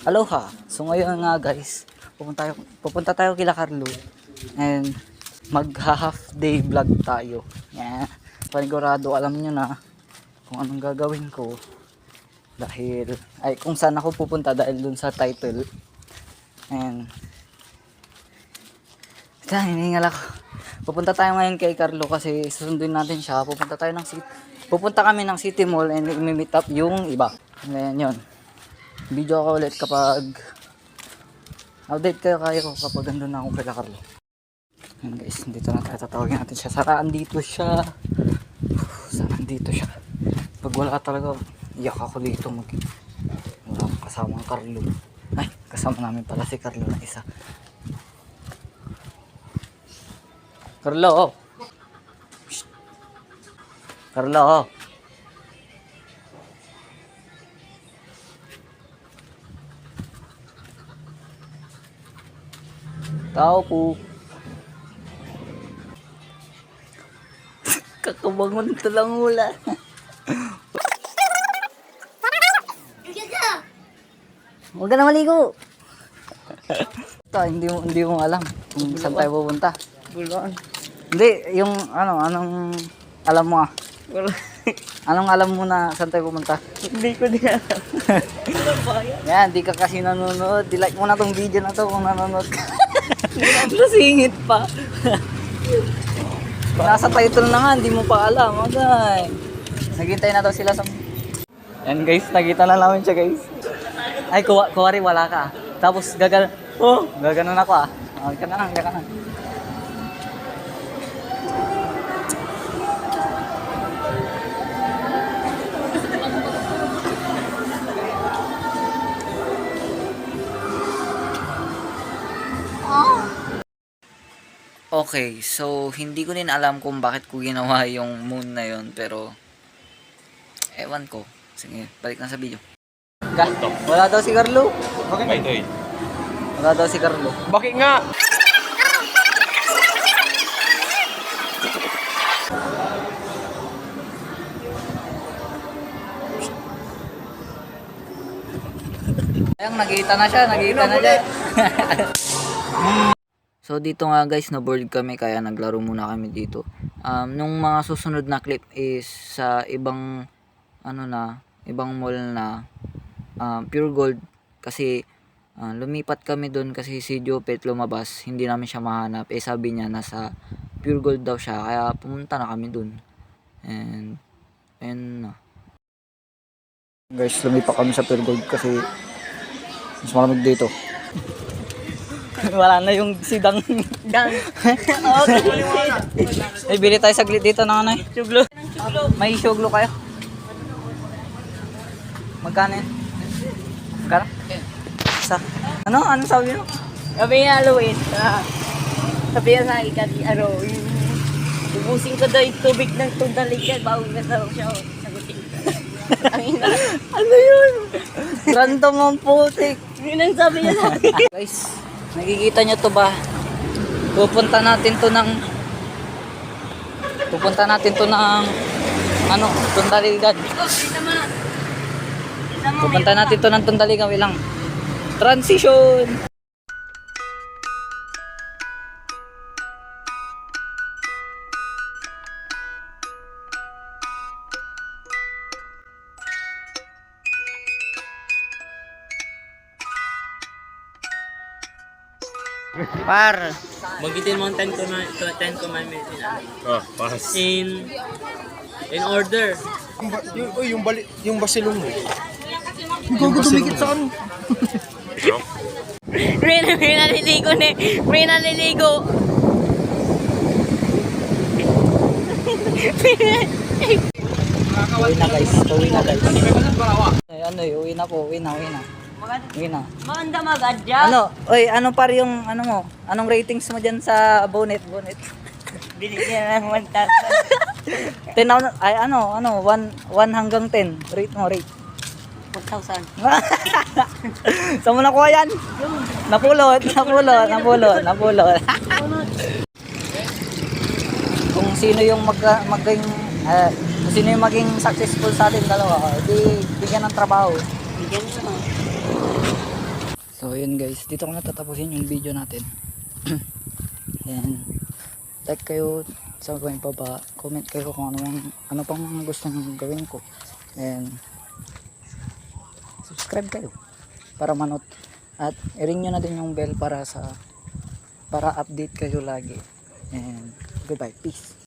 Aloha! So ngayon nga guys, pupunta tayo kila Carlo and magha-half day vlog tayo. Yeah. Panigurado alam nyo na kung anong gagawin ko dahil kung saan ako pupunta dahil dun sa title. And hiningal ako. Pupunta tayo ngayon kay Carlo kasi susunduin natin siya. Pupunta kami ng City Mall and i-meet up yung iba. And then yun. Video ako ulit kapag update kayo kapag andun na akong kay Carlo. Ayan guys, dito na tayo, tatawagin natin siya. Saraan dito siya. Pag wala talaga, iyak ako dito wala akong kasamang Carlo. Ay, kasama namin pala si Carlo na isa. Carlo! Shh. Carlo! Tao po. Kakabangon talang mula. Huwag ka na maligo. Hindi mo alam kung saan tayo pupunta. Bulaan. Hindi, yung anong alam mo ah. Anong alam mo na saan tayo pupunta? Hindi ko din alam. Yan, di ka kasi nanonood. Di-like mo na tong video na to kung nanonood ka. Nasingit pa. Nasa title na nga, hindi mo pa alam. Okay. Naghintay na daw sila sa... Yan guys, nakita na namin siya guys. Ay, kuwari wala ka. Tapos gaganon ako ah. Okay ka na lang. Okay, so hindi ko din alam kung bakit ko ginawa yung moon na yon, pero ewan ko. Sige, balik na sa video. Wala daw si Carlo. Bakit ba ito eh? Wala daw si Carlo. Bakit nga? Ayang, nakita na siya. So dito nga guys, na-board kami kaya naglaro muna kami dito. Nung mga susunod na clip is sa ibang ibang mall na Pure Gold kasi lumipat kami doon kasi si Jopet lumabas, hindi namin siya mahanap. Sabi niya nasa Pure Gold daw siya kaya pumunta na kami doon. And guys, lumipat kami sa Pure Gold kasi mas malamig dito. Wala na yung sidang. Ay, bili tayo saglit dito ng Suglo. May suglo kayo? Magkano yun? Magkano? Isa. Ano sabi mo? Sabi niya, Luis. Sabi niya sa akin, ubusin ko daw yung tubig ng tundalikan bago nasaraw siya. Sagutin ko. Ano yun? Random ang putik. Yun ang sabi niya sa akin. Guys, nakikita nyo to ba? Pupunta natin to ng Tundaligan. Pupunta natin to ng Tundaligan lang. Transition. Par, Magitin mo ang 10 commandments Oh, pass. in order. Yung basilong mo. gusto dumikit sa ano? May naliligo. Uwi na guys. Ay, uwi na po. Maganda mag-adjust. Ano par yung mo? Anong ratings mo dyan sa bonnet? Binigyan ng 1,000. 10 1 hanggang 10. Rate mo. 1,000. Saan mo nakuha yan? Napulot. Kung sino yung maging successful sa atin dalawa, di bigyan ng trabaho. Bigyan mo. So yun guys, dito ko natatapusin yung video natin. And like kayo sa may baba, comment kayo kung ano pang mga gusto nyo gawin ko. And subscribe kayo para manot, at i-ring nyo na din yung bell para update kayo lagi. And goodbye, peace.